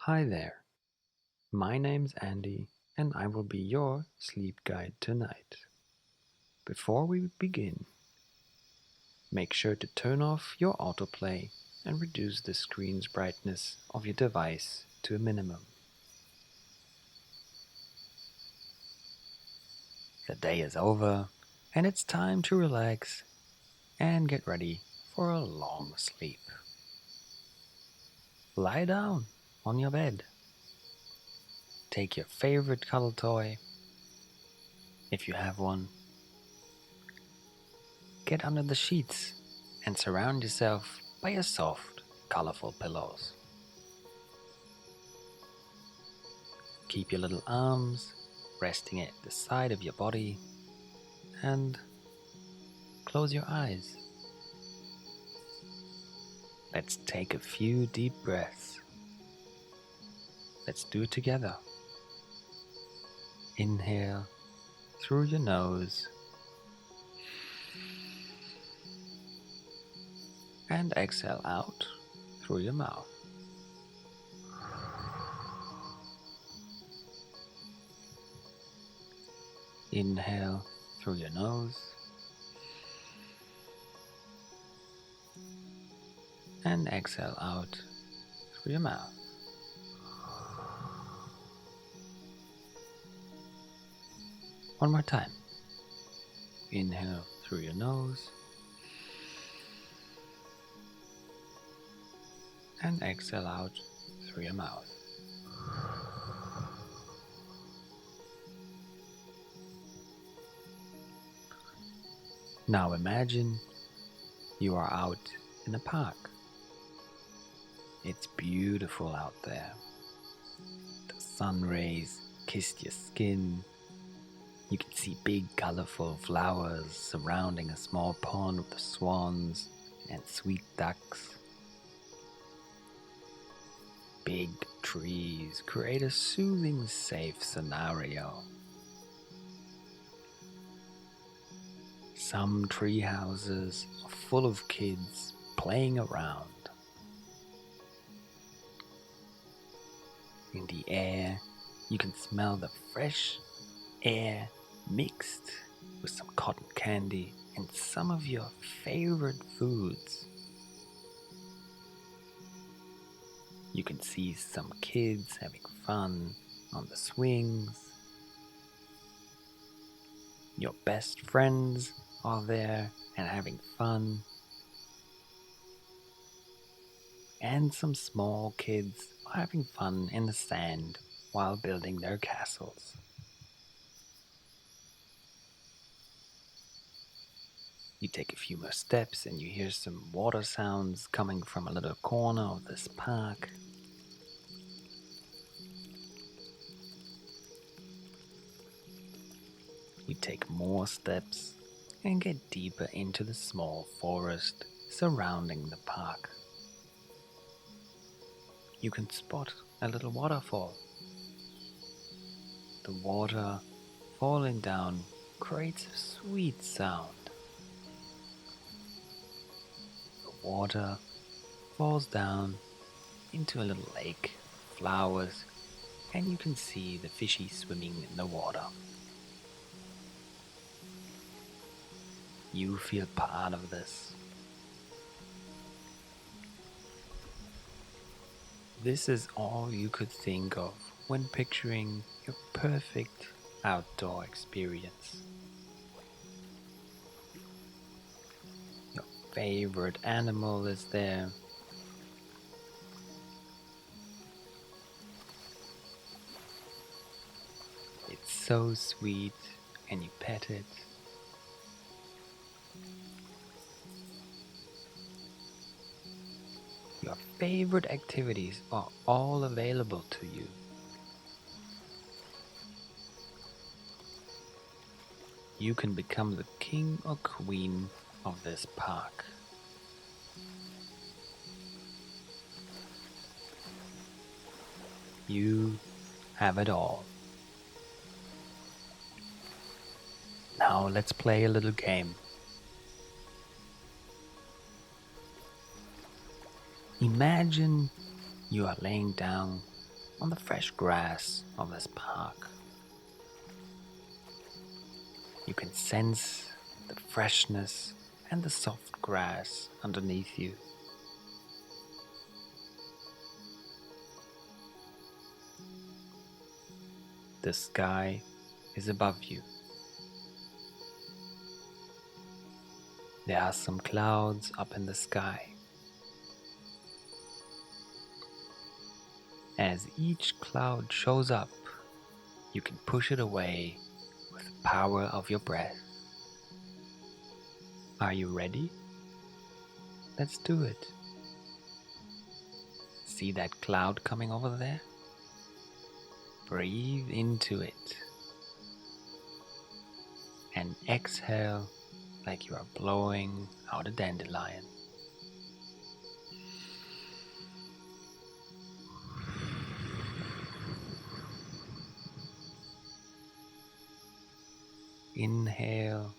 Hi there, my name's Andy and I will be your sleep guide tonight. Before we begin, make sure to turn off your autoplay and reduce the screen's brightness of your device to a minimum. The day is over and it's time to relax and get ready for a long sleep. Lie down on your bed. Take your favorite cuddle toy, if you have one. Get under the sheets and surround yourself by your soft, colorful pillows. Keep your little arms resting at the side of your body and close your eyes. Let's take a few deep breaths. Let's do it together. Inhale through your nose and exhale out through your mouth. Inhale through your nose and exhale out through your mouth. One more time. Inhale through your nose and exhale out through your mouth. Now imagine you are out in a park. It's beautiful out there. The sun rays kissed your skin. You can see big colorful flowers surrounding a small pond with swans and sweet ducks. Big trees create a soothing, safe scenario. Some tree houses are full of kids playing around. In the air, you can smell the fresh air mixed with some cotton candy and some of your favorite foods. You can see some kids having fun on the swings. Your best friends are there and having fun. And some small kids are having fun in the sand while building their castles. You take a few more steps and you hear some water sounds coming from a little corner of this park. You take more steps and get deeper into the small forest surrounding the park. You can spot a little waterfall. The water falling down creates a sweet sound. The water falls down into a little lake, flowers, and you can see the fishy swimming in the water. You feel part of this. This is all you could think of when picturing your perfect outdoor experience. Your favorite animal is there. It's so sweet and you pet it. Your favorite activities are all available to you. You can become the king or queen of this park. You have it all. Now let's play a little game. Imagine you are laying down on the fresh grass of this park. You can sense the freshness and the soft grass underneath you. The sky is above you. There are some clouds up in the sky. As each cloud shows up, you can push it away with the power of your breath. Are you ready? Let's do it. See that cloud coming over there? Breathe into it and exhale like you are blowing out a dandelion. Inhale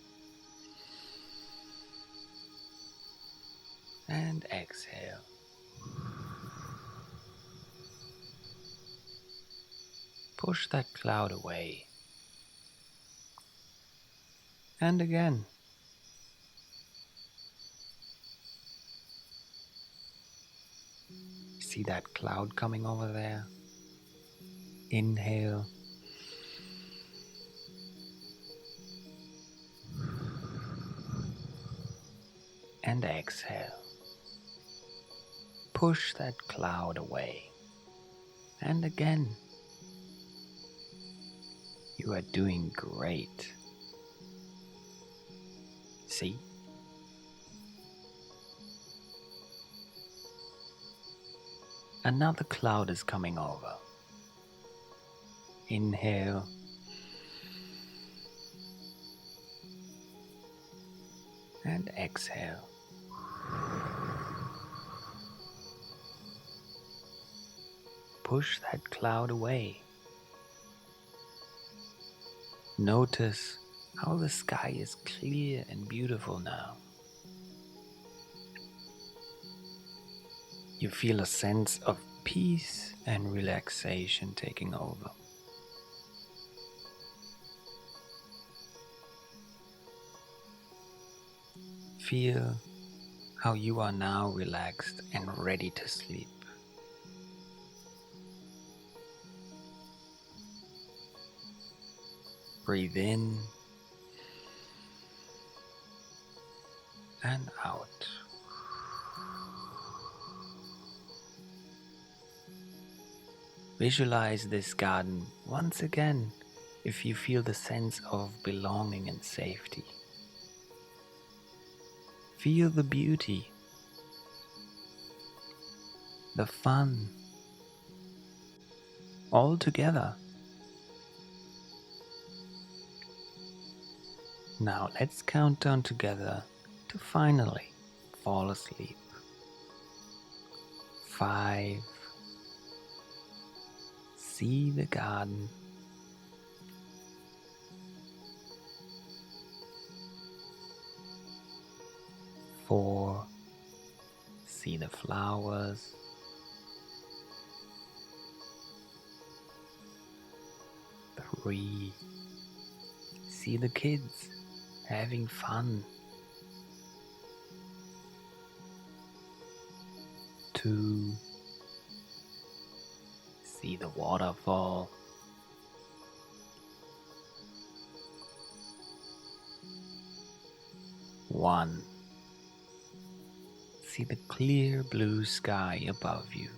and exhale. Push that cloud away. And again. See that cloud coming over there? Inhale. And exhale. Push that cloud away. And again. You are doing great. See? Another cloud is coming over. Inhale. And exhale. Push that cloud away. Notice how the sky is clear and beautiful now. You feel a sense of peace and relaxation taking over. Feel how you are now relaxed and ready to sleep. Breathe in and out. Visualize this garden once again if you feel the sense of belonging and safety. Feel the beauty, the fun, all together. Now let's count down together to finally fall asleep. 5. See the garden. 4. See the flowers. 3. See the kids having fun. 2. See the waterfall. 1. See the clear blue sky above you.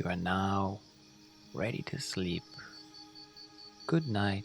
You are now ready to sleep. Good night.